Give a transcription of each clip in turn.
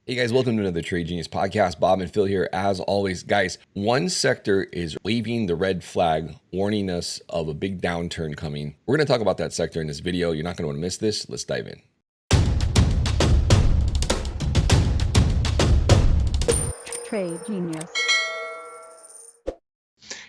Hey guys, welcome to another Trade Genius podcast. Bob and Phil here. As always, guys, one sector is waving the red flag, warning us of a big downturn coming. We're going to talk about that sector in this video. You're not going to want to miss this. Let's dive in. Trade Genius.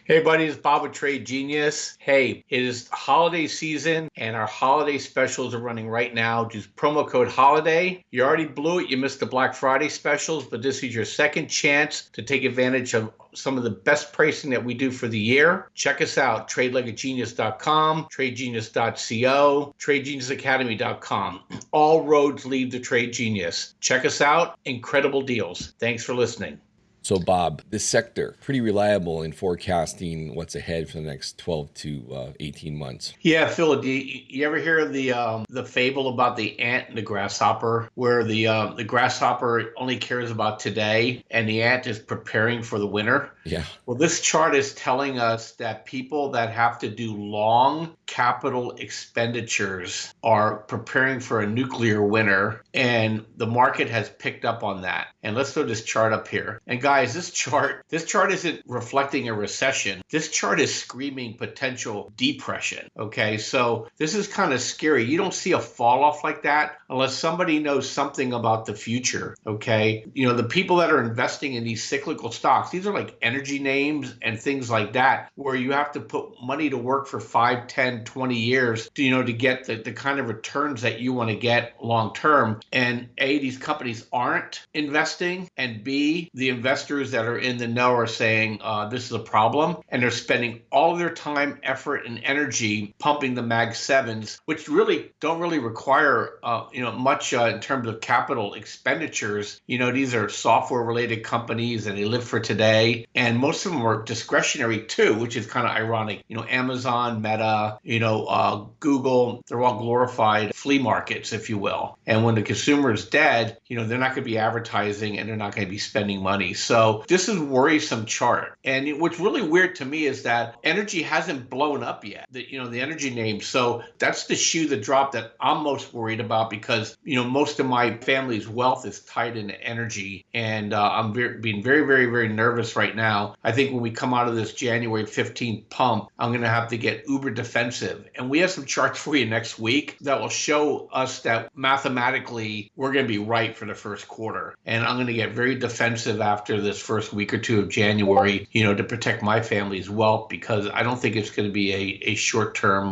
Hey everybody, it's Bob with Trade Genius. Hey, it is holiday season and our holiday specials are running right now. Use promo code HOLIDAY. You already blew it. You missed the Black Friday specials, but this is your second chance to take advantage of some of the best pricing that we do for the year. Check us out, tradelikeagenius.com, tradegenius.co, tradegeniusacademy.com. All roads lead to Trade Genius. Check us out. Incredible deals. Thanks for listening. So Bob, this sector, pretty reliable in forecasting what's ahead for the next 12 to 18 months. Yeah, Phil, do you ever hear of the fable about the ant and the grasshopper, where the grasshopper only cares about today and the ant is preparing for the winter? Yeah. Well, this chart is telling us that people that have to do long capital expenditures are preparing for a nuclear winter, and the market has picked up on that. And let's throw this chart up here. And guys, this chart isn't reflecting a recession. This chart is screaming potential depression. Okay, so this is kind of scary. You don't see a fall off like that unless somebody knows something about the future. Okay, you know, the people that are investing in these cyclical stocks, these are like energy names and things like that, where you have to put money to work for 5, 10, 20 years to get the kind of returns that you want to get long term. And A, these companies aren't investing, and B, the investors that are in the know are saying this is a problem, and they're spending all of their time, effort, and energy pumping the Mag 7s, which really don't require much in terms of capital expenditures. These are software related companies and they live for today, and most of them are discretionary too, which is kind of ironic. Amazon, Meta, Google, they're all glorified flea markets, if you will. And when the consumer is dead, they're not going to be advertising and they're not going to be spending money. So this is a worrisome chart. And what's really weird to me is that energy hasn't blown up yet, the energy names. So that's the shoe that dropped that I'm most worried about, because, most of my family's wealth is tied into energy. And I'm being very, very, very nervous right now. I think when we come out of this January 15th pump, I'm going to have to get uber defensive. And we have some charts for you next week that will show us that mathematically we're going to be right for the first quarter. And I'm going to get very defensive after this first week or two of January, to protect my family's wealth, because I don't think it's going to be a short-term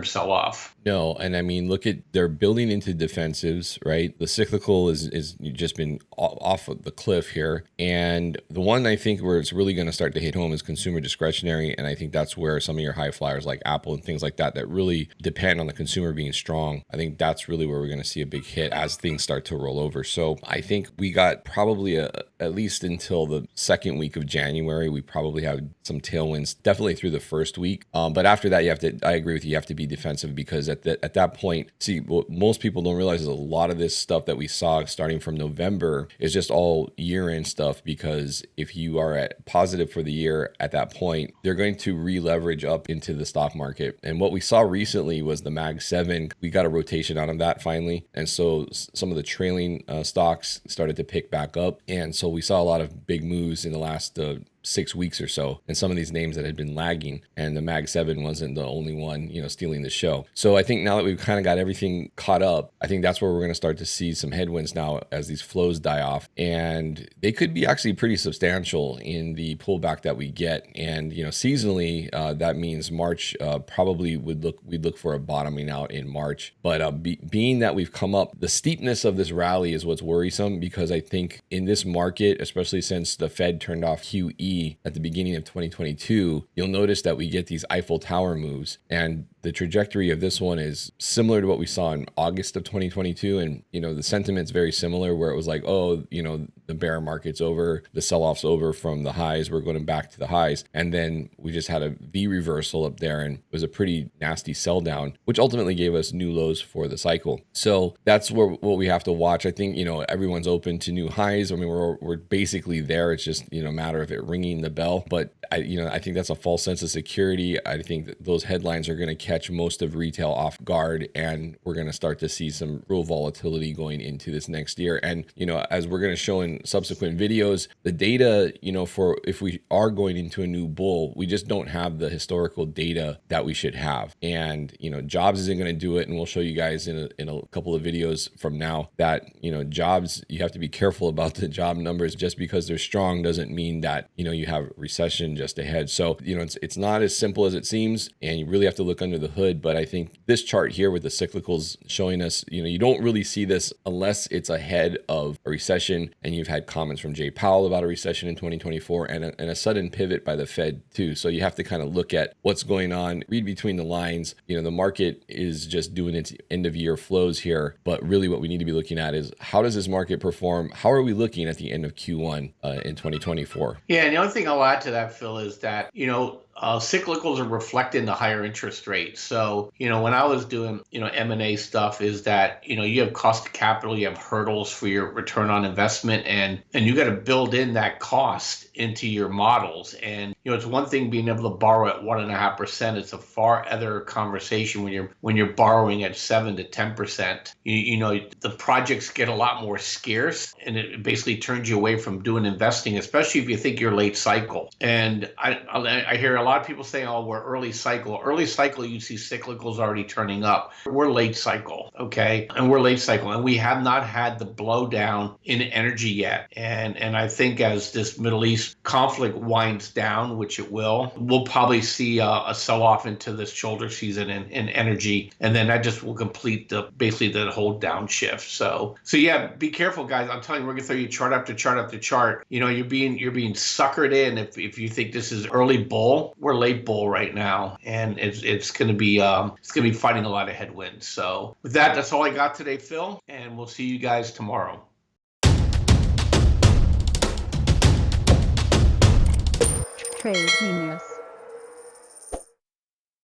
sell-off. No, and I mean, look at, they're building into defensives, right? The cyclical is just been off of the cliff here. And the one I think where it's really going to start to hit home is consumer discretionary. And I think that's where some of your high flyers like Apple and things like that really depend on the consumer being strong. I think that's really where we're going to see a big hit as things start to roll over. So I think we got probably at least until the second week of January, we probably have some tailwinds, definitely through the first week. But after that, I agree with you, you have to be defensive, because at that point, see, what most people don't realize is a lot of this stuff that we saw starting from November is just all year-end stuff, because if you are at positive for the year at that point, they're going to re-leverage up into the stock market. And what we saw recently was the Mag 7. We got a rotation out of that finally. And so some of the trailing stocks started to pick back up. And so we saw a lot of big moves in the last 6 weeks or so, and some of these names that had been lagging, and the Mag 7 wasn't the only one, stealing the show. So I think now that we've kind of got everything caught up, I think that's where we're going to start to see some headwinds now as these flows die off, and they could be actually pretty substantial in the pullback that we get. And seasonally, that means March probably we'd look for a bottoming out in March. But being that we've come up, the steepness of this rally is what's worrisome, because I think in this market, especially since the Fed turned off QE at the beginning of 2022, you'll notice that we get these Eiffel Tower moves, and the trajectory of this one is similar to what we saw in August of 2022. And, the sentiment's very similar, where it was like, the bear market's over, the sell-off's over from the highs, we're going back to the highs. And then we just had a V reversal up there, and it was a pretty nasty sell down, which ultimately gave us new lows for the cycle. So that's what we have to watch. I think, everyone's open to new highs. I mean, we're basically there. It's just, a matter of it ringing the bell. But I think that's a false sense of security. I think that those headlines are going to catch most of retail off guard, and we're going to start to see some real volatility going into this next year. And, as we're going to show in subsequent videos, the data, for if we are going into a new bull, we just don't have the historical data that we should have. And, jobs isn't going to do it. And we'll show you guys in a couple of videos from now that, jobs, you have to be careful about the job numbers. Just because they're strong doesn't mean that, you have recession just ahead. So, it's not as simple as it seems, and you really have to look under the hood. But I think this chart here with the cyclicals showing us, you don't really see this unless it's ahead of a recession. And you've had comments from Jay Powell about a recession in 2024 and a sudden pivot by the Fed too. So you have to kind of look at what's going on, read between the lines. The market is just doing its end of year flows here. But really what we need to be looking at is, how does this market perform? How are we looking at the end of Q1 in 2024? Yeah, and the only thing I'll add to that, Phil, is that, cyclicals are reflecting the higher interest rates. So, when I was doing, M&A stuff, is that, you have cost of capital, you have hurdles for your return on investment, and you got to build in that cost into your models. And, it's one thing being able to borrow at 1.5%. It's a far other conversation when you're borrowing at 7 to 10%. The projects get a lot more scarce, and it basically turns you away from doing investing, especially if you think you're late cycle. And I hear a lot of people say, oh, we're early cycle. Early cycle, you see cyclicals already turning up. We're late cycle, okay? And we're late cycle, and we have not had the blowdown in energy yet. And I think as this Middle East conflict winds down, which it will, we'll probably see a sell-off into this shoulder season in energy, and then that just will complete basically the whole downshift. So yeah, be careful, guys. I'm telling you, we're gonna throw you chart after chart after chart. You're being suckered in if you think this is early bull. We're late bull right now, and it's gonna be fighting a lot of headwinds. So with that, that's all I got today, Phil, and we'll see you guys tomorrow. Trade Genius.